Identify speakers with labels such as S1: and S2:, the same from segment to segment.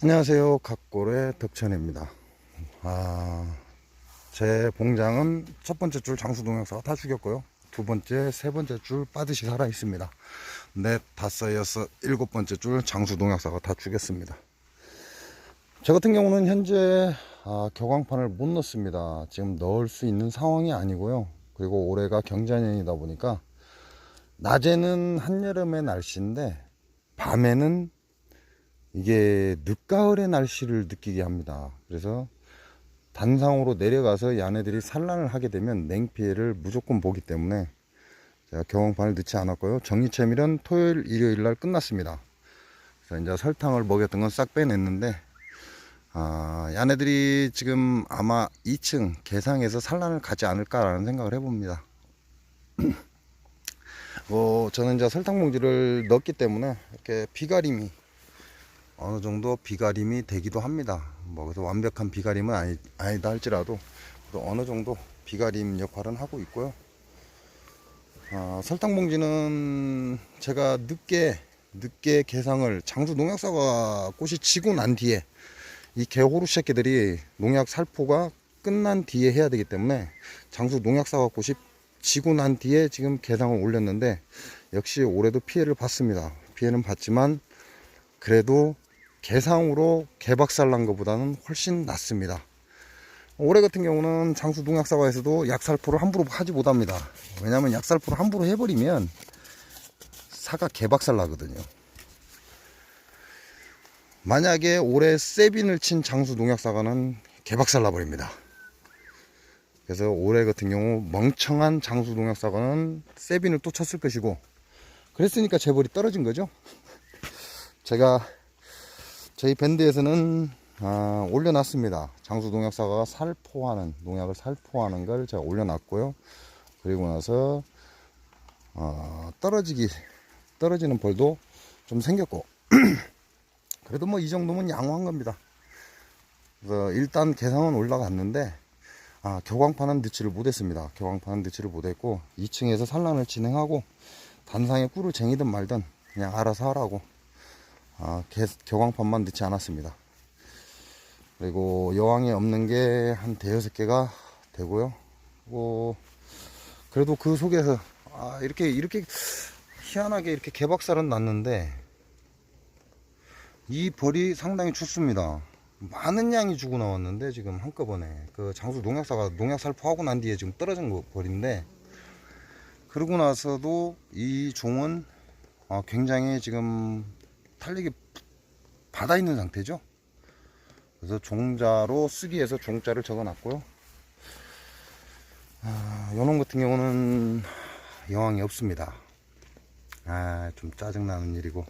S1: 안녕하세요. 각골의 덕천입니다. 제 봉장은 첫 번째 줄 장수동역사가 다 죽였고요. 두 번째, 세 번째 줄 빠듯이 살아 있습니다. 넷, 다섯, 여섯, 일곱 번째 줄 장수동역사가 다 죽였습니다. 저 같은 경우는 현재 격앙판을 못 넣습니다. 지금 넣을 수 있는 상황이 아니고요. 그리고 올해가 경자년이다 보니까 낮에는 한여름의 날씨인데 밤에는 이게 늦가을의 날씨를 느끼게 합니다. 그래서 단상으로 내려가서 이 아내들이 산란을 하게 되면 냉피해를 무조건 보기 때문에 제가 경황판을 넣지 않았고요. 정리체밀은 토요일, 일요일 날 끝났습니다. 그래서 이제 설탕을 먹였던 건 싹 빼냈는데 이 아내들이 지금 아마 2층 개상에서 산란을 가지 않을까라는 생각을 해봅니다. 저는 이제 설탕 봉지를 넣었기 때문에 이렇게 비가림이 어느 정도 비가림이 되기도 합니다. 그래서 완벽한 비가림은 아니다 할지라도 어느 정도 비가림 역할은 하고 있고요. 설탕 봉지는 제가 늦게 개상을 장수 농약사과 꽃이 지고 난 뒤에 이 개호루 새끼들이 농약 살포가 끝난 뒤에 해야 되기 때문에 장수 농약사과 꽃이 지고 난 뒤에 지금 개상을 올렸는데 역시 올해도 피해를 봤습니다. 피해는 봤지만 그래도 개상으로 개박살 난 것보다는 훨씬 낫습니다. 올해 같은 경우는 장수 농약사과에서도 약살포를 함부로 하지 못합니다. 왜냐하면 약살포를 함부로 해버리면 사가 개박살 나거든요. 만약에 올해 세빈을 친 장수 농약사과는 개박살 나버립니다. 그래서 올해 같은 경우 멍청한 장수 농약사과는 세빈을 또 쳤을 것이고, 그랬으니까 재벌이 떨어진 거죠. 제가 저희 밴드에서는 올려놨습니다. 장수 농약사과가 농약을 살포하는 걸 제가 올려놨고요. 그리고 나서 떨어지는 벌도 좀 생겼고 그래도 뭐 이 정도면 양호한 겁니다. 그래서 일단 개상은 올라갔는데 격앙판은 넣지를 못했습니다. 격앙판은 넣지를 못했고 2층에서 산란을 진행하고 단상에 꿀을 쟁이든 말든 그냥 알아서 하라고 격앙판만 넣지 않았습니다. 그리고 여왕이 없는 게 한 대여섯 개가 되고요. 그래도 그 속에서 이렇게 희한하게 이렇게 개박살은 났는데 이 벌이 상당히 좋습니다. 많은 양이 주고 나왔는데 지금 한꺼번에 그 장수 농약사가 농약 살포하고 난 뒤에 지금 떨어진 거 벌인데, 그러고 나서도 이 종은 굉장히 지금 탄력이 받아 있는 상태죠. 그래서 종자로 쓰기 위해서 종자를 적어 놨고요. 요놈 같은 경우는 여왕이 없습니다. 좀 짜증나는 일이고,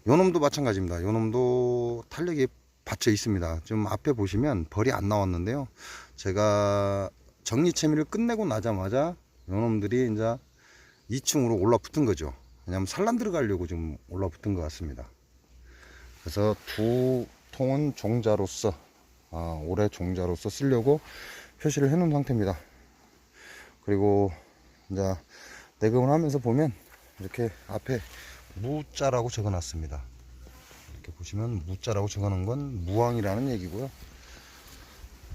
S1: 요놈도 마찬가지입니다. 요놈도 탄력이 받쳐 있습니다. 지금 앞에 보시면 벌이 안 나왔는데요. 제가 정리체미를 끝내고 나자마자 요놈들이 이제 2층으로 올라붙은 거죠. 왜냐면 산란 들어가려고 지금 올라붙은 것 같습니다. 그래서 두 통은 종자로서 올해 종자로서 쓰려고 표시를 해 놓은 상태입니다. 그리고 이제 내금을 하면서 보면 이렇게 앞에 무자라고 적어 놨습니다. 이렇게 보시면 무자라고 적어 놓은 건 무왕이라는 얘기고요.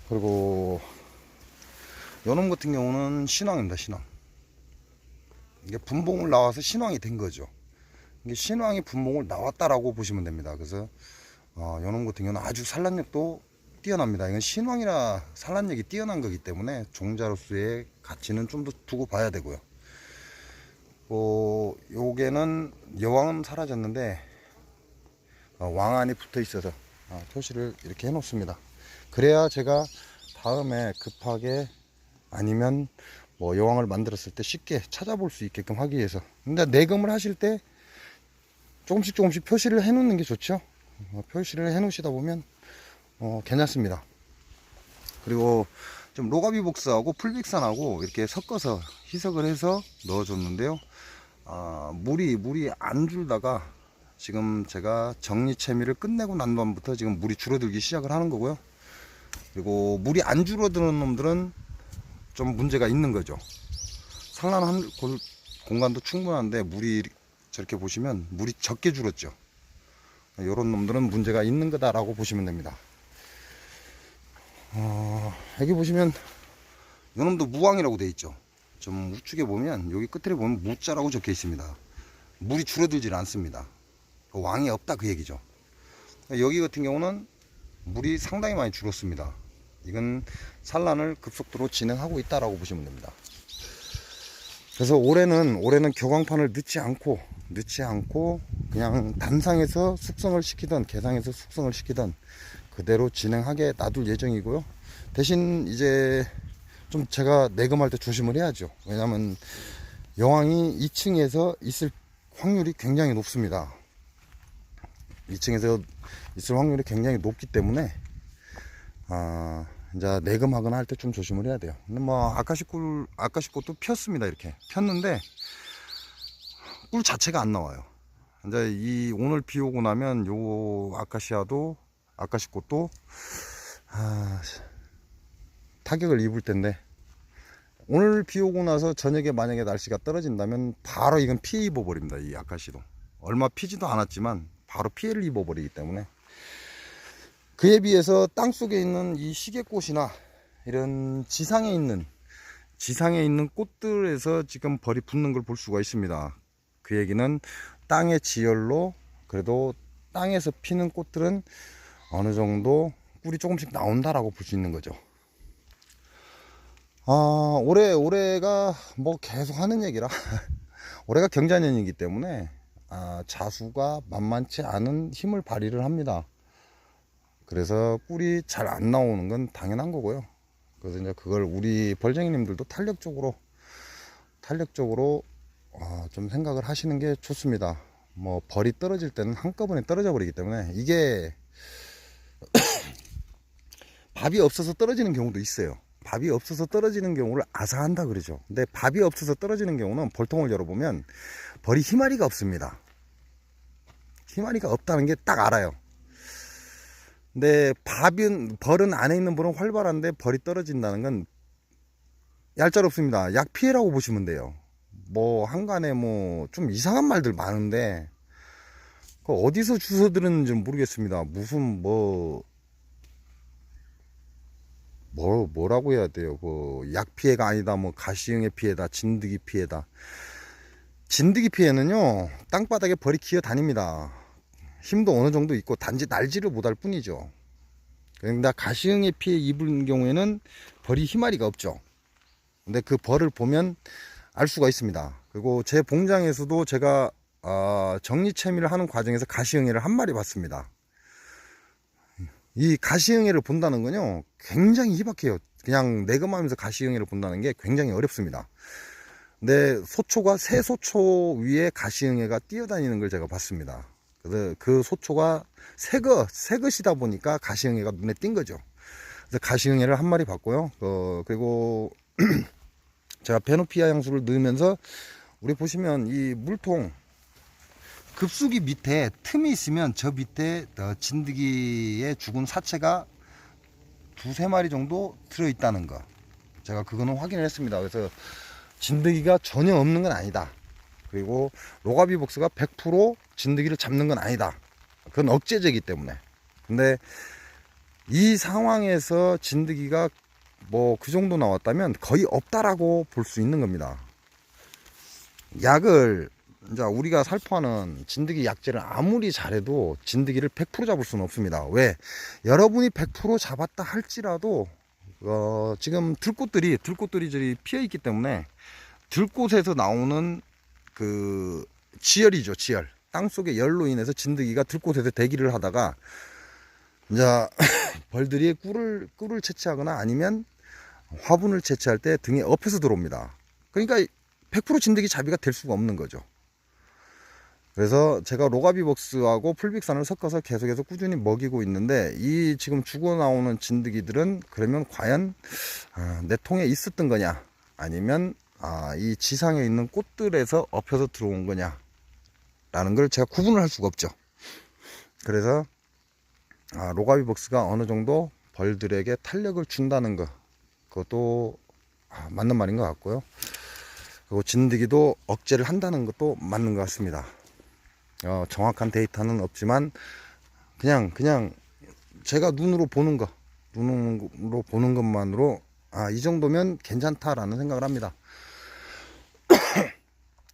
S1: 그리고 요놈 같은 경우는 신왕입니다. 신왕. 이게 분봉을 나와서 신왕이 된 거죠. 이게 신왕이 분봉을 나왔다라고 보시면 됩니다. 그래서 요놈 같은 경우는 아주 산란력도 뛰어납니다. 이건 신왕이라 산란력이 뛰어난 거기 때문에 종자로서의 가치는 좀 더 두고 봐야 되고요. 요게는 여왕은 사라졌는데 왕안이 붙어 있어서 표시를 이렇게 해 놓습니다. 그래야 제가 다음에 급하게 아니면 뭐 여왕을 만들었을 때 쉽게 찾아볼 수 있게끔 하기 위해서. 근데 내금을 하실 때 조금씩 표시를 해 놓는 게 좋죠. 표시를 해 놓으시다 보면 괜찮습니다. 그리고 좀 로가비복스하고 풀빅산하고 이렇게 섞어서 희석을 해서 넣어줬는데요. 물이 안 줄다가 지금 제가 정리체미를 끝내고 난 다음부터 지금 물이 줄어들기 시작을 하는 거고요. 그리고 물이 안 줄어드는 놈들은 좀 문제가 있는 거죠. 산란한 공간도 충분한데 물이 저렇게 보시면 물이 적게 줄었죠. 요런 놈들은 문제가 있는 거다라고 보시면 됩니다. 여기 보시면 요 놈도 무왕이라고 되어 있죠. 좀 우측에 보면 여기 끝에 보면 무자라고 적혀 있습니다. 물이 줄어들질 않습니다. 왕이 없다 그 얘기죠. 여기 같은 경우는 물이 상당히 많이 줄었습니다. 이건 산란을 급속도로 진행하고 있다라고 보시면 됩니다. 그래서 올해는 교광판을 넣지 않고 그냥 단상에서 숙성을 시키던 개상에서 숙성을 시키던 그대로 진행하게 놔둘 예정이고요. 대신 이제 좀 제가 내금할 때 조심을 해야죠. 왜냐면 여왕이 2층에서 있을 확률이 굉장히 높습니다. 2층에서 있을 확률이 굉장히 높기 때문에 이제 내금하거나 할 때 좀 조심을 해야 돼요. 근데 뭐 아까시꽃도 폈습니다. 이렇게 폈는데 꿀 자체가 안 나와요. 이제 오늘 비 오고 나면 요 아까시꽃도 타격을 입을 텐데, 오늘 비 오고 나서 저녁에 만약에 날씨가 떨어진다면 바로 이건 피해 입어 버립니다. 이 아카시도 얼마 피지도 않았지만 바로 피해를 입어 버리기 때문에, 그에 비해서 땅속에 있는 이 시계꽃이나 이런 지상에 있는 꽃들에서 지금 벌이 붙는 걸 볼 수가 있습니다. 그 얘기는 땅의 지열로 그래도 땅에서 피는 꽃들은 어느 정도 꿀이 조금씩 나온다라고 볼 수 있는 거죠. 올해가 뭐 계속 하는 얘기라 올해가 경자년이기 때문에 자수가 만만치 않은 힘을 발휘를 합니다. 그래서 꿀이 잘 안 나오는 건 당연한 거고요. 그래서 이제 그걸 우리 벌쟁이님들도 탄력적으로 좀 생각을 하시는 게 좋습니다. 뭐 벌이 떨어질 때는 한꺼번에 떨어져 버리기 때문에, 이게 밥이 없어서 떨어지는 경우도 있어요. 밥이 없어서 떨어지는 경우를 아사한다 그러죠. 근데 밥이 없어서 떨어지는 경우는 벌통을 열어보면 벌이 희마리가 없습니다. 희마리가 없다는 게 딱 알아요. 근데 벌은 안에 있는 벌은 활발한데 벌이 떨어진다는 건 얄짤없습니다. 약 피해라고 보시면 돼요. 뭐 한간에 뭐 좀 이상한 말들 많은데 그 어디서 주워 들었는지 모르겠습니다. 무슨 뭐라고 해야 돼요. 약 피해가 아니다, 뭐 가시응의 피해다, 진드기 피해다. 진드기 피해는요, 땅바닥에 벌이 기어 다닙니다. 힘도 어느 정도 있고 단지 날지를 못할 뿐이죠. 그런데 가시응의 피해 입은 경우에는 벌이 희마리가 없죠. 근데 그 벌을 보면 알 수가 있습니다. 그리고 제 봉장에서도 제가 정리채미를 하는 과정에서 가시응애를 한 마리 봤습니다. 이 가시응애를 본다는 건요 굉장히 희박해요. 그냥 내금하면서 가시응애를 본다는 게 굉장히 어렵습니다. 근데 새 소초 위에 가시응애가 뛰어다니는 걸 제가 봤습니다. 그래서 그 소초가 새 것이다 보니까 가시응애가 눈에 띈 거죠. 그래서 가시응애를 한 마리 봤고요. 그리고 제가 베노피아 향수를 넣으면서, 우리 보시면 이 물통 급수기 밑에 틈이 있으면 저 밑에 진드기의 죽은 사체가 2~3마리 정도 들어있다는 거, 제가 그거는 확인을 했습니다. 그래서 진드기가 전혀 없는 건 아니다. 그리고 로가비복스가 100% 진드기를 잡는 건 아니다. 그건 억제제이기 때문에. 근데 이 상황에서 진드기가 뭐 그 정도 나왔다면 거의 없다라고 볼 수 있는 겁니다. 약을 이제 우리가 살포하는 진드기 약제를 아무리 잘해도 진드기를 100% 잡을 수는 없습니다. 왜? 여러분이 100% 잡았다 할지라도 지금 들꽃들이 저기 피어 있기 때문에, 들꽃에서 나오는 그 지열이죠, 지열. 땅속의 열로 인해서 진드기가 들꽃에서 대기를 하다가 이제 벌들이 꿀을 채취하거나 아니면 화분을 채취할 때 등에 엎혀서 들어옵니다. 그러니까 100% 진드기 잡이가 될 수가 없는 거죠. 그래서 제가 로가비벅스하고 풀빅산을 섞어서 계속해서 꾸준히 먹이고 있는데, 이 지금 죽어 나오는 진드기들은 그러면 과연 내 통에 있었던 거냐, 아니면 이 지상에 있는 꽃들에서 엎혀서 들어온 거냐 라는 걸 제가 구분을 할 수가 없죠. 그래서 로가비벅스가 어느 정도 벌들에게 탄력을 준다는 거, 그것도 맞는 말인 것 같고요. 그리고 진드기도 억제를 한다는 것도 맞는 것 같습니다. 정확한 데이터는 없지만 그냥 제가 눈으로 보는 것만으로 이 정도면 괜찮다라는 생각을 합니다.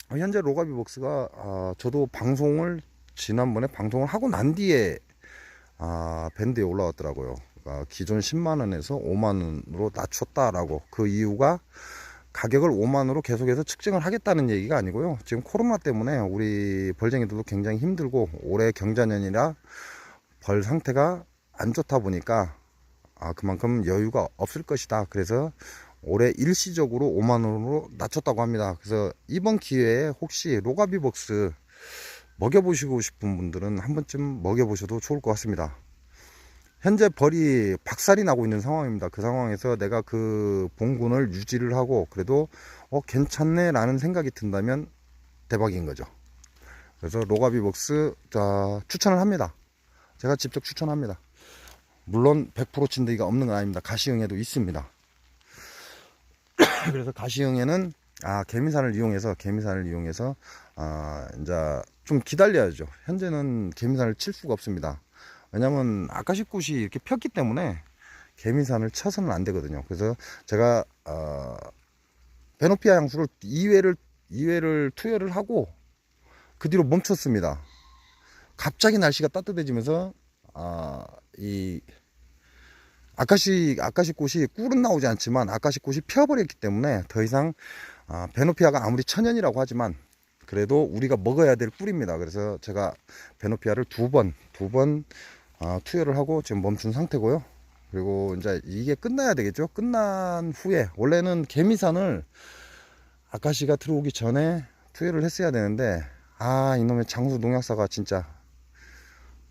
S1: 현재 로가비벅스가 저도 지난번에 방송을 하고 난 뒤에 밴드에 올라왔더라고요. 기존 10만원에서 5만원으로 낮췄다라고. 그 이유가 가격을 5만원으로 계속해서 측정을 하겠다는 얘기가 아니고요. 지금 코로나 때문에 우리 벌쟁이들도 굉장히 힘들고 올해 경자년이라 벌 상태가 안 좋다 보니까 그만큼 여유가 없을 것이다. 그래서 올해 일시적으로 5만원으로 낮췄다고 합니다. 그래서 이번 기회에 혹시 로가비벅스 먹여보시고 싶은 분들은 한 번쯤 먹여보셔도 좋을 것 같습니다. 현재 벌이 박살이 나고 있는 상황입니다. 그 상황에서 내가 그 봉군을 유지를 하고 그래도 괜찮네 라는 생각이 든다면 대박인 거죠. 그래서 로가비벅스 추천을 합니다. 제가 직접 추천합니다. 물론 100% 진드기가 없는 건 아닙니다. 가시응에도 있습니다. 그래서 가시응에는 개미산을 이용해서 이제 좀 기다려야죠. 현재는 개미산을 칠 수가 없습니다. 왜냐면 아카시꽃이 이렇게 폈기 때문에 개미산을 쳐서는 안 되거든요. 그래서 제가 베노피아 향수를 2회를 투여를 하고 그 뒤로 멈췄습니다. 갑자기 날씨가 따뜻해지면서 이 아카시꽃이 꿀은 나오지 않지만 아카시꽃이 피어버렸기 때문에 더 이상 베노피아가 아무리 천연이라고 하지만 그래도 우리가 먹어야 될 꿀입니다. 그래서 제가 베노피아를 두 번 투여를 하고 지금 멈춘 상태고요. 그리고 이제 이게 끝나야 되겠죠. 끝난 후에 원래는 개미산을 아카시가 들어오기 전에 투여를 했어야 되는데 이놈의 장수 농약사가 진짜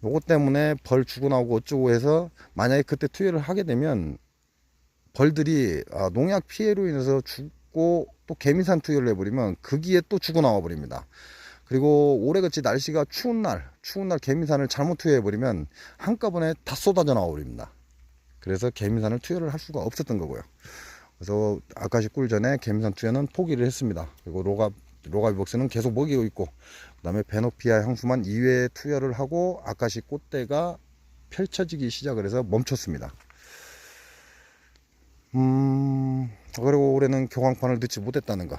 S1: 요것 때문에 벌 주고 나오고 어쩌고 해서 만약에 그때 투여를 하게 되면 벌들이 농약 피해로 인해서 죽고 또 개미산 투여를 해버리면 거기에 또 죽어 나와 버립니다. 그리고 올해같이 날씨가 추운 날 개미산을 잘못 투여해버리면 한꺼번에 다 쏟아져 나와 버립니다. 그래서 개미산을 투여를 할 수가 없었던 거고요. 그래서 아카시 꿀 전에 개미산 투여는 포기를 했습니다. 그리고 로가비벅스는 계속 먹이고 있고 그 다음에 베노피아 향수만 2회 투여를 하고 아카시 꽃대가 펼쳐지기 시작을 해서 멈췄습니다. 그리고 올해는 교광판을 넣지 못했다는 거.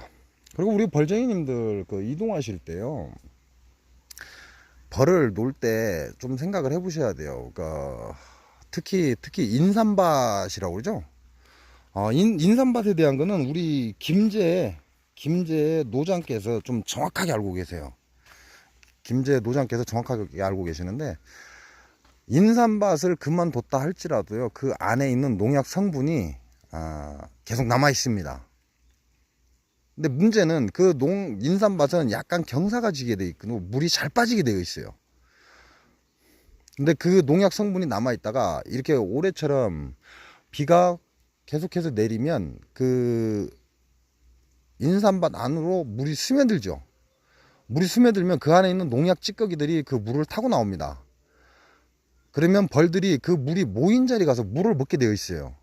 S1: 그리고 우리 벌쟁이님들 이동하실 때요, 벌을 놓을 때 좀 생각을 해보셔야 돼요. 그러니까 특히 인삼밭이라고 그러죠. 인삼밭에 대한 거는 우리 김제 노장께서 좀 정확하게 알고 계세요. 김제 노장께서 정확하게 알고 계시는데, 인삼밭을 그만뒀다 할지라도요, 그 안에 있는 농약 성분이 계속 남아 있습니다. 근데 문제는 그 인삼밭은 약간 경사가 지게 돼 있고 물이 잘 빠지게 되어 있어요. 근데 그 농약 성분이 남아 있다가 이렇게 올해처럼 비가 계속해서 내리면 그 인삼밭 안으로 물이 스며들죠. 물이 스며들면 그 안에 있는 농약 찌꺼기들이 그 물을 타고 나옵니다. 그러면 벌들이 그 물이 모인 자리에 가서 물을 먹게 되어 있어요.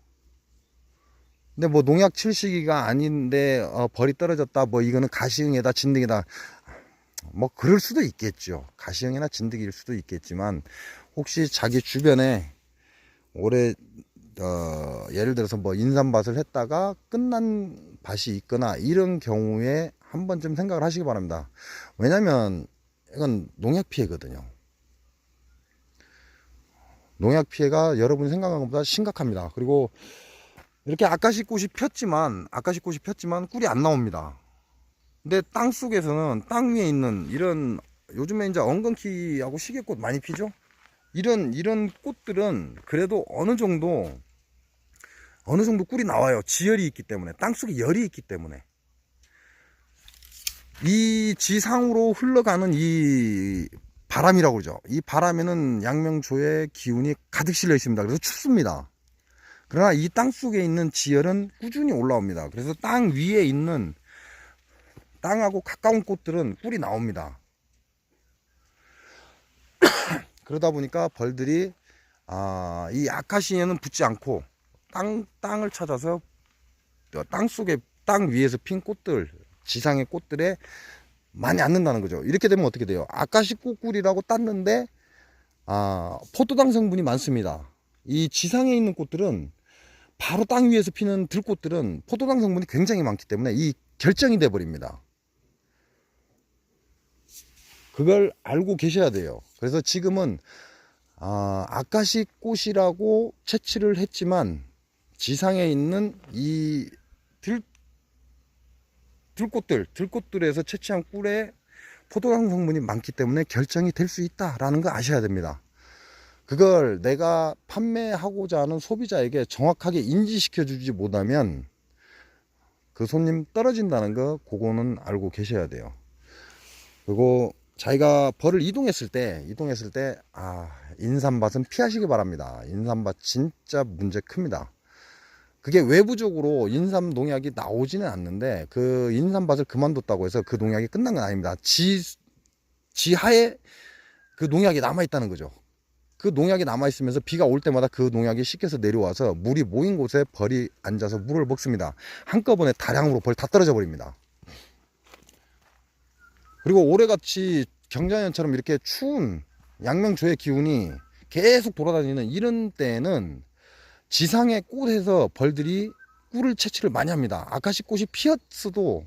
S1: 근데 뭐 농약 칠 시기가 아닌데 벌이 떨어졌다, 뭐 이거는 가시응이다 진드기다, 뭐 그럴 수도 있겠죠. 가시응이나 진드기일 수도 있겠지만 혹시 자기 주변에 올해 예를 들어서 뭐 인삼밭을 했다가 끝난 밭이 있거나 이런 경우에 한 번쯤 생각을 하시기 바랍니다. 왜냐면 이건 농약 피해거든요. 농약 피해가 여러분이 생각하는 것보다 심각합니다. 그리고 이렇게 아카시꽃이 폈지만 꿀이 안 나옵니다. 근데 땅 속에서는, 땅 위에 있는 이런, 요즘에 이제 엉겅퀴하고 시계꽃 많이 피죠. 이런 꽃들은 그래도 어느 정도 꿀이 나와요. 지열이 있기 때문에, 땅 속에 열이 있기 때문에. 이 지상으로 흘러가는 이 바람이라고 그러죠. 이 바람에는 양명조의 기운이 가득 실려 있습니다. 그래서 춥습니다. 그러나 이 땅 속에 있는 지열은 꾸준히 올라옵니다. 그래서 땅 위에 있는, 땅하고 가까운 꽃들은 꿀이 나옵니다. 그러다 보니까 벌들이 이 아카시에는 붙지 않고 땅을 찾아서 땅 위에서 핀 꽃들, 지상의 꽃들에 많이 않는다는 거죠. 이렇게 되면 어떻게 돼요? 아카시꽃 꿀이라고 땄는데 포도당 성분이 많습니다. 이 지상에 있는 꽃들은 바로 땅 위에서 피는 들꽃들은 포도당 성분이 굉장히 많기 때문에 이 결정이 돼 버립니다. 그걸 알고 계셔야 돼요. 그래서 지금은 아카시꽃이라고 채취를 했지만 지상에 있는 이 들꽃들에서 채취한 꿀에 포도당 성분이 많기 때문에 결정이 될 수 있다라는 거 아셔야 됩니다. 그걸 내가 판매하고자 하는 소비자에게 정확하게 인지시켜 주지 못하면 그 손님 떨어진다는 거, 그거는 알고 계셔야 돼요. 그리고 자기가 벌을 이동했을 때 인삼밭은 피하시기 바랍니다. 인삼밭 진짜 문제 큽니다. 그게 외부적으로 인삼 농약이 나오지는 않는데 그 인삼밭을 그만뒀다고 해서 그 농약이 끝난 건 아닙니다. 지하에 그 농약이 남아있다는 거죠. 그 농약이 남아있으면서 비가 올 때마다 그 농약이 씻겨서 내려와서 물이 모인 곳에 벌이 앉아서 물을 먹습니다. 한꺼번에 다량으로 벌 다 떨어져 버립니다. 그리고 올해같이 경자년처럼 이렇게 추운 양명조의 기운이 계속 돌아다니는 이런 때에는 지상의 꽃에서 벌들이 꿀을 채취를 많이 합니다. 아카시 꽃이 피었어도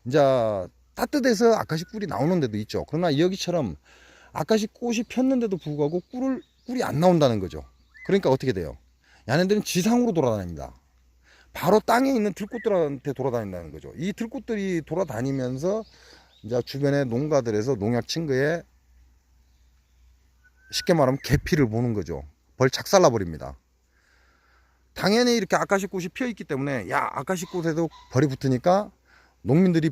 S1: 이제 따뜻해서 아카시 꿀이 나오는 데도 있죠. 그러나 여기처럼 아카시 꽃이 폈는데도 불구하고 꿀이 안 나온다는 거죠. 그러니까 어떻게 돼요? 얘네들은 지상으로 돌아다닙니다. 바로 땅에 있는 들꽃들한테 돌아다닌다는 거죠. 이 들꽃들이 돌아다니면서 이제 주변의 농가들에서 농약 친 거에 쉽게 말하면 계피를 보는 거죠. 벌 작살나 버립니다. 당연히 이렇게 아카시꽃이 피어 있기 때문에 아카시꽃에도 벌이 붙으니까 농민들이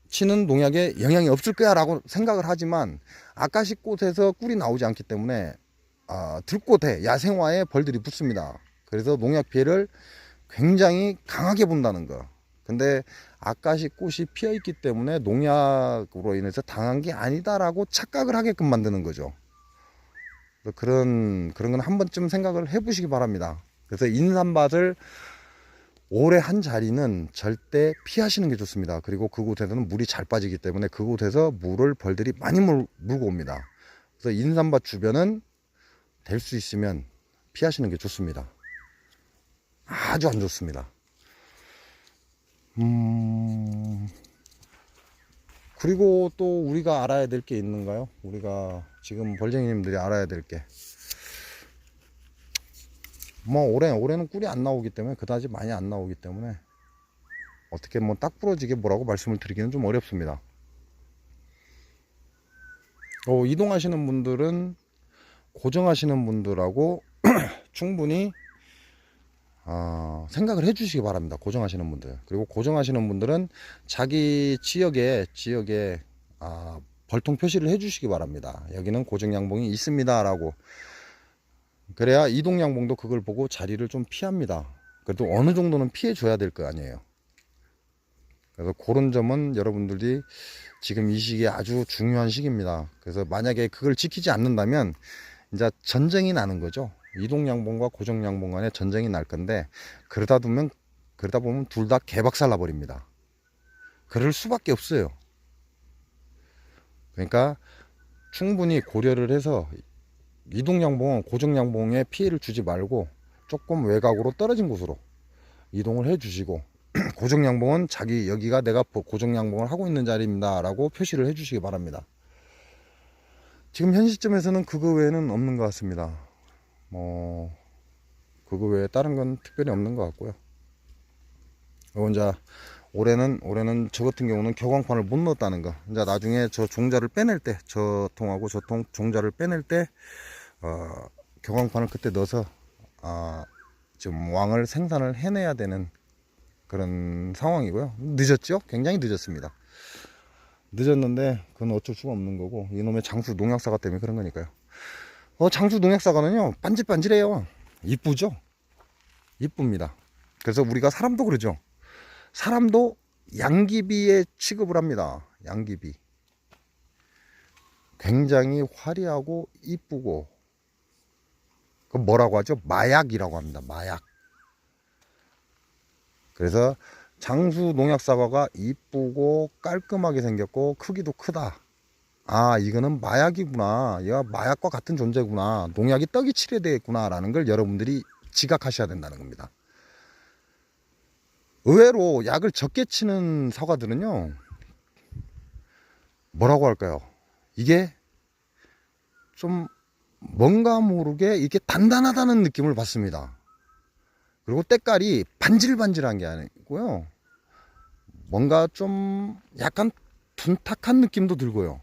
S1: 치는 농약에 영향이 없을 거야 라고 생각을 하지만 아카시꽃에서 꿀이 나오지 않기 때문에 들꽃에 야생화에 벌들이 붙습니다. 그래서 농약 피해를 굉장히 강하게 본다는 거. 근데 아카시꽃이 피어 있기 때문에 농약으로 인해서 당한 게 아니다라고 착각을 하게끔 만드는 거죠. 그런 건 한 번쯤 생각을 해보시기 바랍니다. 그래서 인삼밭을 오래 한 자리는 절대 피하시는 게 좋습니다. 그리고 그곳에서는 물이 잘 빠지기 때문에 그곳에서 물을 벌들이 많이 물고 옵니다. 그래서 인삼밭 주변은 될 수 있으면 피하시는 게 좋습니다. 아주 안 좋습니다. 그리고 또 우리가 알아야 될 게 있는가요? 우리가 지금 벌쟁이님들이 알아야 될 게, 올해는 꿀이 안 나오기 때문에 그다지 많이 안 나오기 때문에 어떻게 딱 부러지게 뭐라고 말씀을 드리기는 좀 어렵습니다. 이동하시는 분들은 고정하시는 분들하고 충분히 생각을 해 주시기 바랍니다. 고정하시는 분들. 그리고 고정하시는 분들은 자기 지역에 벌통 표시를 해 주시기 바랍니다. 여기는 고정 양봉이 있습니다 라고. 그래야 이동 양봉도 그걸 보고 자리를 좀 피합니다. 그래도 어느 정도는 피해 줘야 될 거 아니에요. 그래서 그런 점은 여러분들이 지금 이 시기에 아주 중요한 시기입니다. 그래서 만약에 그걸 지키지 않는다면 이제 전쟁이 나는 거죠. 이동 양봉과 고정 양봉 간에 전쟁이 날 건데, 그러다 보면 둘 다 개박살 나 버립니다. 그럴 수밖에 없어요. 그러니까 충분히 고려를 해서 이동 양봉은 고정 양봉에 피해를 주지 말고 조금 외곽으로 떨어진 곳으로 이동을 해 주시고, 고정 양봉은 여기가 내가 고정 양봉을 하고 있는 자리입니다 라고 표시를 해 주시기 바랍니다. 지금 현 시점에서는 그거 외에는 없는 것 같습니다. 그거 외에 다른 건 특별히 없는 것 같고요. 그리고 이제 올해는 저 같은 경우는 격광판을 못 넣었다는 거. 이제 나중에 저 종자를 빼낼 때, 저 통하고 저 통 종자를 빼낼 때 격광판을 그때 넣어서 지금 왕을 생산을 해내야 되는 그런 상황이고요. 늦었죠? 굉장히 늦었습니다. 늦었는데 그건 어쩔 수가 없는 거고, 이놈의 장수 농약사과 때문에 그런 거니까요. 장수 농약사과는요 반질반질해요. 이쁘죠? 이쁩니다. 그래서 우리가 사람도 그러죠. 사람도 양귀비에 취급을 합니다. 양귀비 굉장히 화려하고 이쁘고, 뭐라고 하죠? 마약이라고 합니다. 마약. 그래서 장수 농약 사과가 이쁘고 깔끔하게 생겼고 크기도 크다. 아, 이거는 마약이구나. 얘가 마약과 같은 존재구나. 농약이 떡이 칠해되겠구나 라는 걸 여러분들이 지각하셔야 된다는 겁니다. 의외로 약을 적게 치는 사과들은요, 뭐라고 할까요? 이게 좀 뭔가 모르게 이게 단단하다는 느낌을 받습니다. 그리고 때깔이 반질반질한 게 아니고요, 뭔가 좀 약간 둔탁한 느낌도 들고요.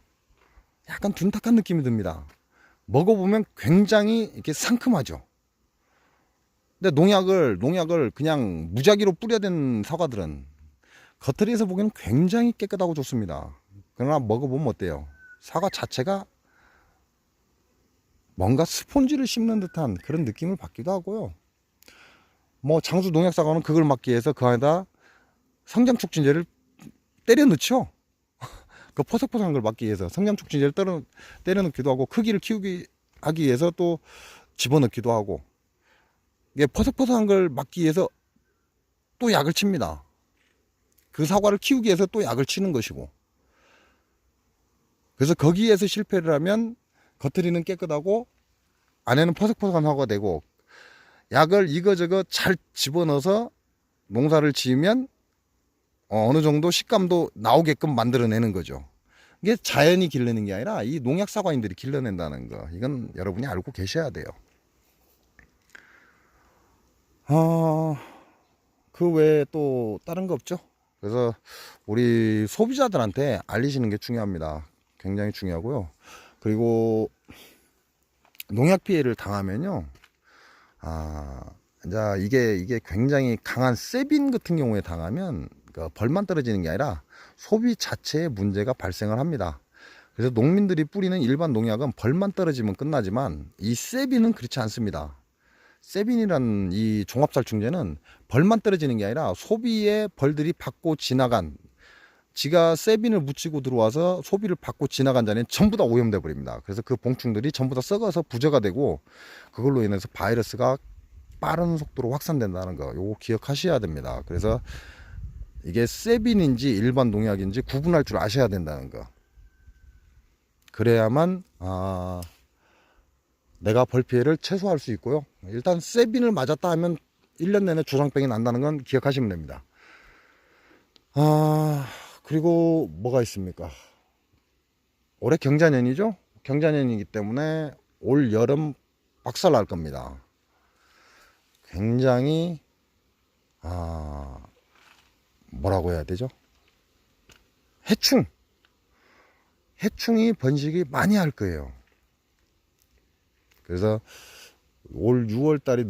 S1: 약간 둔탁한 느낌이 듭니다. 먹어보면 굉장히 이렇게 상큼하죠. 근데 농약을 그냥 무작위로 뿌려댄 사과들은 겉으로서 보기에는 굉장히 깨끗하고 좋습니다. 그러나 먹어보면 어때요? 사과 자체가 뭔가 스폰지를 씹는 듯한 그런 느낌을 받기도 하고요. 뭐 장수 농약 사과는 그걸 막기 위해서 그 안에다 성장 촉진제를 때려 넣죠. 그 포석포석한 걸 막기 위해서 성장 촉진제를 때려 넣기도 하고, 크기를 키우기 하기 위해서 또 집어넣기도 하고, 이게 퍼석퍼석한 걸 막기 위해서 또 약을 칩니다. 그 사과를 키우기 위해서 또 약을 치는 것이고, 그래서 거기에서 실패를 하면 겉으리는 깨끗하고 안에는 퍼석퍼석한 사과가 되고, 약을 이거저거 잘 집어넣어서 농사를 지으면 어느 정도 식감도 나오게끔 만들어내는 거죠. 이게 자연이 길러내는 게 아니라 이 농약 사과인들이 길러낸다는 거, 이건 여러분이 알고 계셔야 돼요. 그 외에 또 다른 거 없죠? 그래서 우리 소비자들한테 알리시는 게 중요합니다. 굉장히 중요하고요. 그리고 농약 피해를 당하면요, 이제 이게 굉장히 강한 세빈 같은 경우에 당하면 그 벌만 떨어지는 게 아니라 소비 자체에 문제가 발생을 합니다. 그래서 농민들이 뿌리는 일반 농약은 벌만 떨어지면 끝나지만 이 세빈은 그렇지 않습니다. 세빈이라는 이 종합살충제는 벌만 떨어지는 게 아니라 소비의 벌들이 받고 지나간, 지가 세빈을 묻히고 들어와서 소비를 받고 지나간 자리는 전부 다 오염돼 버립니다. 그래서 그 봉충들이 전부 다 썩어서 부저가 되고, 그걸로 인해서 바이러스가 빠른 속도로 확산된다는 거, 요거 기억하셔야 됩니다. 그래서 이게 세빈인지 일반 농약인지 구분할 줄 아셔야 된다는 거. 그래야만 내가 벌 피해를 최소화할 수 있고요. 일단 세빈을 맞았다 하면 1년 내내 조상병이 난다는 건 기억하시면 됩니다. 그리고 뭐가 있습니까? 올해 경자년이죠? 경자년이기 때문에 올 여름 박살 날 겁니다. 굉장히 뭐라고 해야 되죠? 해충이 번식이 많이 할 거예요. 그래서 올 6월달이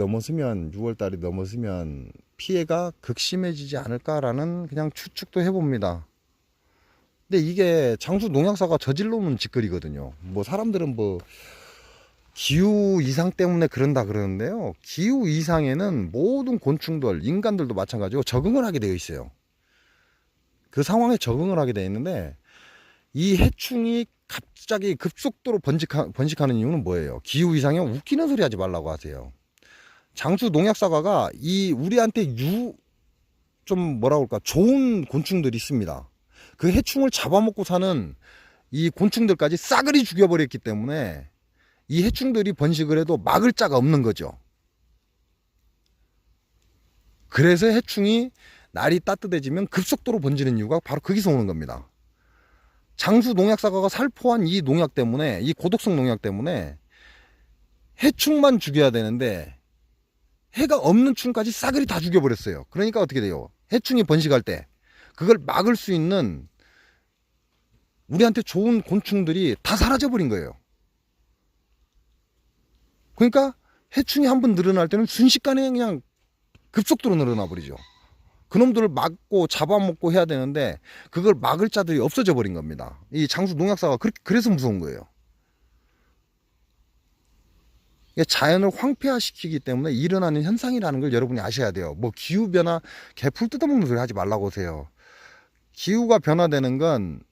S1: 넘었으면 피해가 극심해지지 않을까라는 그냥 추측도 해봅니다. 근데 이게 장수 농약사가 저질러 놓은 짓거리거든요. 뭐 사람들은 뭐 기후 이상 때문에 그런다 그러는데요, 기후 이상에는 모든 곤충들, 인간들도 마찬가지고 적응을 하게 되어 있어요. 그 상황에 적응을 하게 되어 있는데, 이 해충이 갑자기 급속도로 번식하는 이유는 뭐예요? 기후 이상에 웃기는 소리 하지 말라고 하세요. 장수 농약 사과가 우리한테 좀 뭐라 그럴까, 좋은 곤충들이 있습니다. 그 해충을 잡아먹고 사는 이 곤충들까지 싸그리 죽여버렸기 때문에 이 해충들이 번식을 해도 막을 자가 없는 거죠. 그래서 해충이 날이 따뜻해지면 급속도로 번지는 이유가 바로 거기서 오는 겁니다. 장수 농약 사과가 살포한 이 농약 때문에, 이 고독성 농약 때문에 해충만 죽여야 되는데 해가 없는 충까지 싸그리 다 죽여버렸어요. 그러니까 어떻게 돼요? 해충이 번식할 때 그걸 막을 수 있는 우리한테 좋은 곤충들이 다 사라져버린 거예요. 그러니까 해충이 한번 늘어날 때는 순식간에 그냥 급속도로 늘어나 버리죠. 그놈들을 막고 잡아먹고 해야 되는데 그걸 막을 자들이 없어져 버린 겁니다. 이 장수 농약사가 그래서 무서운 거예요. 이게 자연을 황폐화시키기 때문에 일어나는 현상이라는 걸 여러분이 아셔야 돼요. 뭐 기후변화, 개풀 뜯어먹는 소리 하지 말라고 하세요. 기후가 변화되는 건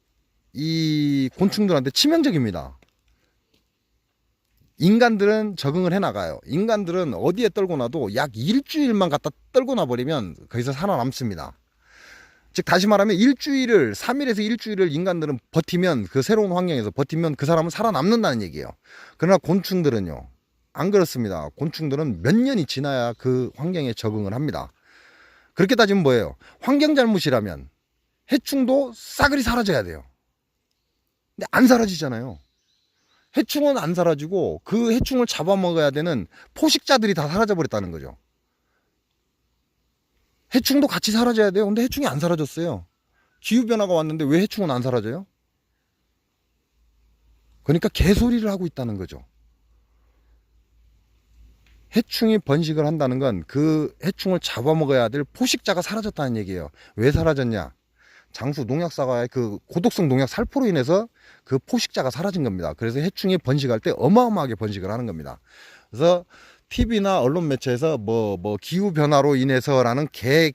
S1: 이 곤충들한테 치명적입니다. 인간들은 적응을 해나가요. 인간들은 어디에 떨고 나도 약 일주일만 갖다 떨고 나버리면 거기서 살아남습니다. 즉 다시 말하면 일주일을 3일에서 일주일을 인간들은 버티면, 그 새로운 환경에서 버티면 그 사람은 살아남는다는 얘기예요. 그러나 곤충들은요, 안 그렇습니다. 곤충들은 몇 년이 지나야 그 환경에 적응을 합니다. 그렇게 따지면 뭐예요? 환경 잘못이라면 해충도 싸그리 사라져야 돼요. 근데 안 사라지잖아요. 해충은 안 사라지고 그 해충을 잡아먹어야 되는 포식자들이 다 사라져 버렸다는 거죠. 해충도 같이 사라져야 돼요. 근데 해충이 안 사라졌어요. 기후변화가 왔는데 왜 해충은 안 사라져요? 그러니까 개소리를 하고 있다는 거죠. 해충이 번식을 한다는 건 그 해충을 잡아먹어야 될 포식자가 사라졌다는 얘기예요. 왜 사라졌냐? 장수 농약사과의 그 고독성 농약 살포로 인해서 그 포식자가 사라진 겁니다. 그래서 해충이 번식할 때 어마어마하게 번식을 하는 겁니다. 그래서 TV나 언론 매체에서 뭐 기후 변화로 인해서라는 개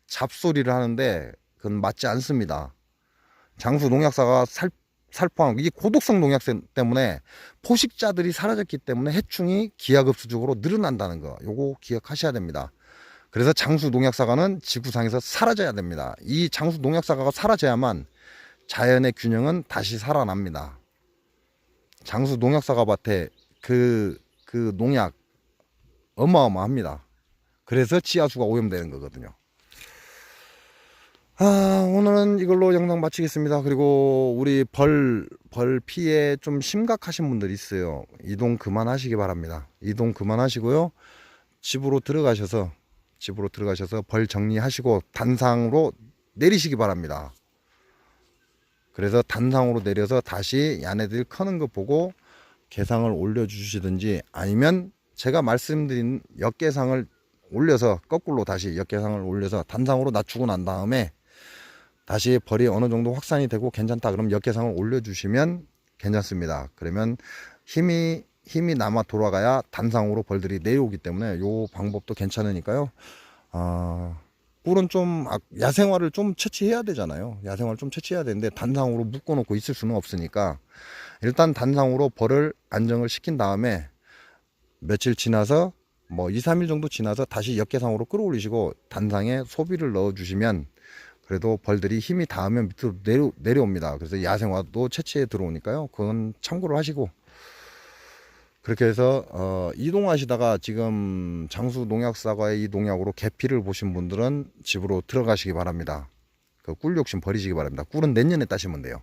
S1: 잡소리를 하는데 그건 맞지 않습니다. 장수 농약사가 살포한 이 고독성 농약 때문에 포식자들이 사라졌기 때문에 해충이 기하급수적으로 늘어난다는 거, 요거 기억하셔야 됩니다. 그래서 장수 농약사과는 지구상에서 사라져야 됩니다. 이 장수 농약사과가 사라져야만 자연의 균형은 다시 살아납니다. 장수 농약사과 밭에 그 농약 어마어마합니다. 그래서 지하수가 오염되는 거거든요. 오늘은 이걸로 영상 마치겠습니다. 그리고 우리 벌 피해 좀 심각하신 분들 있어요. 이동 그만하시기 바랍니다. 이동 그만하시고요. 집으로 들어가셔서 벌 정리하시고 단상으로 내리시기 바랍니다. 그래서 단상으로 내려서 다시 야네들 크는 거 보고 개상을 올려주시든지, 아니면 제가 말씀드린 역개상을 올려서 거꾸로 다시 역개상을 올려서 단상으로 낮추고 난 다음에 다시 벌이 어느 정도 확산이 되고 괜찮다 그럼 역개상을 올려주시면 괜찮습니다. 그러면 힘이 남아 돌아가야 단상으로 벌들이 내려오기 때문에 요 방법도 괜찮으니까요. 꿀은 좀 야생화를 좀 채취해야 되잖아요. 야생화를 좀 채취해야 되는데 단상으로 묶어 놓고 있을 수는 없으니까 일단 단상으로 벌을 안정을 시킨 다음에 며칠 지나서 뭐 2, 3일 정도 지나서 다시 역개상으로 끌어올리시고 단상에 소비를 넣어 주시면 그래도 벌들이 힘이 닿으면 밑으로 내려옵니다. 그래서 야생화도 채취해 들어오니까요. 그건 참고를 하시고, 그렇게 해서 이동하시다가 지금 장수 농약사과의 이 농약으로 계피를 보신 분들은 집으로 들어가시기 바랍니다. 그 꿀 욕심 버리시기 바랍니다. 꿀은 내년에 따시면 돼요.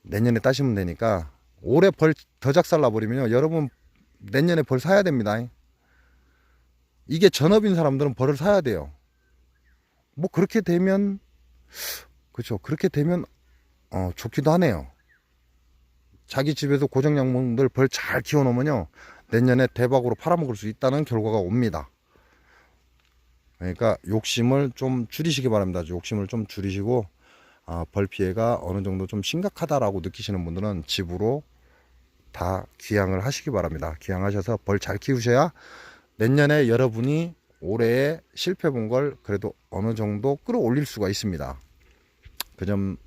S1: 내년에 따시면 되니까 올해 벌 더 작살나 버리면요, 여러분 내년에 벌 사야 됩니다. 이게 전업인 사람들은 벌을 사야 돼요. 뭐 그렇게 되면, 그렇죠, 그렇게 되면 좋기도 하네요. 자기 집에서 고정양목들 벌 잘 키워놓으면요, 내년에 대박으로 팔아먹을 수 있다는 결과가 옵니다. 그러니까 욕심을 좀 줄이시기 바랍니다. 욕심을 좀 줄이시고, 벌 피해가 어느 정도 좀 심각하다라고 느끼시는 분들은 집으로 다 귀향을 하시기 바랍니다. 귀향하셔서 벌 잘 키우셔야 내년에 여러분이 올해에 실패 본 걸 그래도 어느 정도 끌어올릴 수가 있습니다. 그 점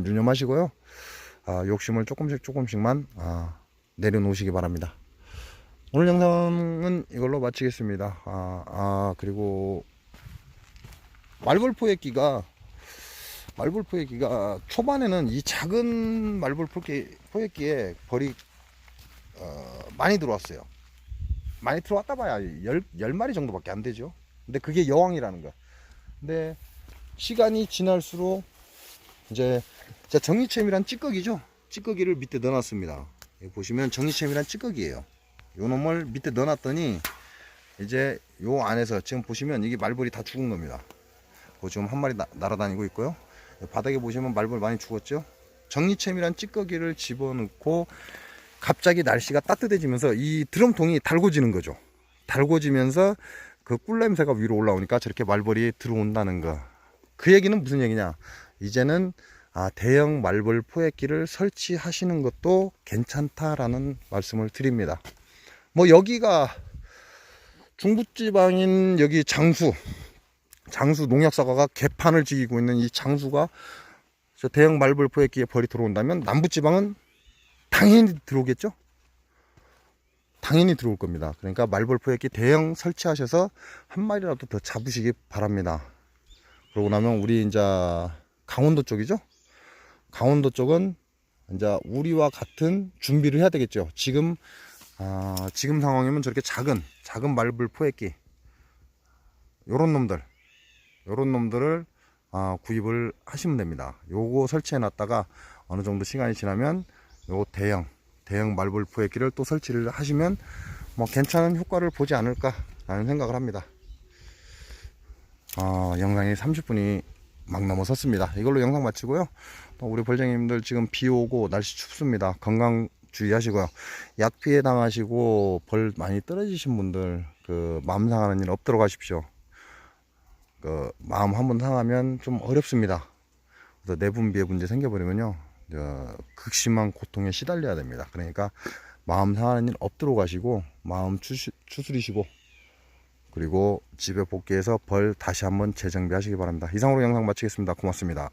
S1: 유념하시고요. 욕심을 조금씩만 내려놓으시기 바랍니다. 오늘 영상은 이걸로 마치겠습니다. 그리고 말벌 포획기가 초반에는 이 작은 말벌 포획기에 벌이 많이 들어왔어요. 많이 들어왔다 봐야 10마리 정도밖에 안 되죠. 근데 그게 여왕이라는 거. 근데 시간이 지날수록 이제 정리챔이란 찌꺼기죠. 찌꺼기를 밑에 넣어놨습니다. 여기 보시면 정리챔이란 찌꺼기예요. 요 놈을 밑에 넣어놨더니 이제 요 안에서 지금 보시면 이게 말벌이 다 죽은 겁니다. 지금 한 마리 날아다니고 있고요. 바닥에 보시면 말벌 많이 죽었죠. 정리챔이란 찌꺼기를 집어넣고 갑자기 날씨가 따뜻해지면서 이 드럼통이 달궈지는 거죠. 달궈지면서 그 꿀냄새가 위로 올라오니까 저렇게 말벌이 들어온다는 거. 그 얘기는 무슨 얘기냐? 이제는 대형 말벌 포획기를 설치하시는 것도 괜찮다라는 말씀을 드립니다. 뭐 여기가 중부지방인 여기 장수 농약사과가 개판을 지기고 있는 이 장수가 저 대형 말벌 포획기에 벌이 들어온다면 남부지방은 당연히 들어오겠죠? 당연히 들어올 겁니다. 그러니까 말벌 포획기 대형 설치하셔서 한 마리라도 더 잡으시기 바랍니다. 그러고 나면 우리 이제 강원도 쪽이죠. 강원도 쪽은 이제 우리와 같은 준비를 해야 되겠죠. 지금 지금 상황이면 저렇게 작은 말벌 포획기 요런 놈들을 구입을 하시면 됩니다. 요거 설치해 놨다가 어느 정도 시간이 지나면 요 대형 말벌 포획기를 또 설치를 하시면 뭐 괜찮은 효과를 보지 않을까 라는 생각을 합니다. 영상이 30분이 막 넘어섰습니다. 이걸로 영상 마치고요. 우리 벌쟁이님들 지금 비 오고 날씨 춥습니다. 건강 주의하시고요. 약 피해 당하시고 벌 많이 떨어지신 분들 그 마음 상하는 일 없도록 하십시오. 그 마음 한번 상하면 좀 어렵습니다. 그래서 내분비의 문제 생겨버리면요 극심한 고통에 시달려야 됩니다. 그러니까 마음 상하는 일 없도록 하시고 마음 추스리시고 그리고 집에 복귀해서 벌 다시 한번 재정비하시기 바랍니다. 이상으로 영상 마치겠습니다. 고맙습니다.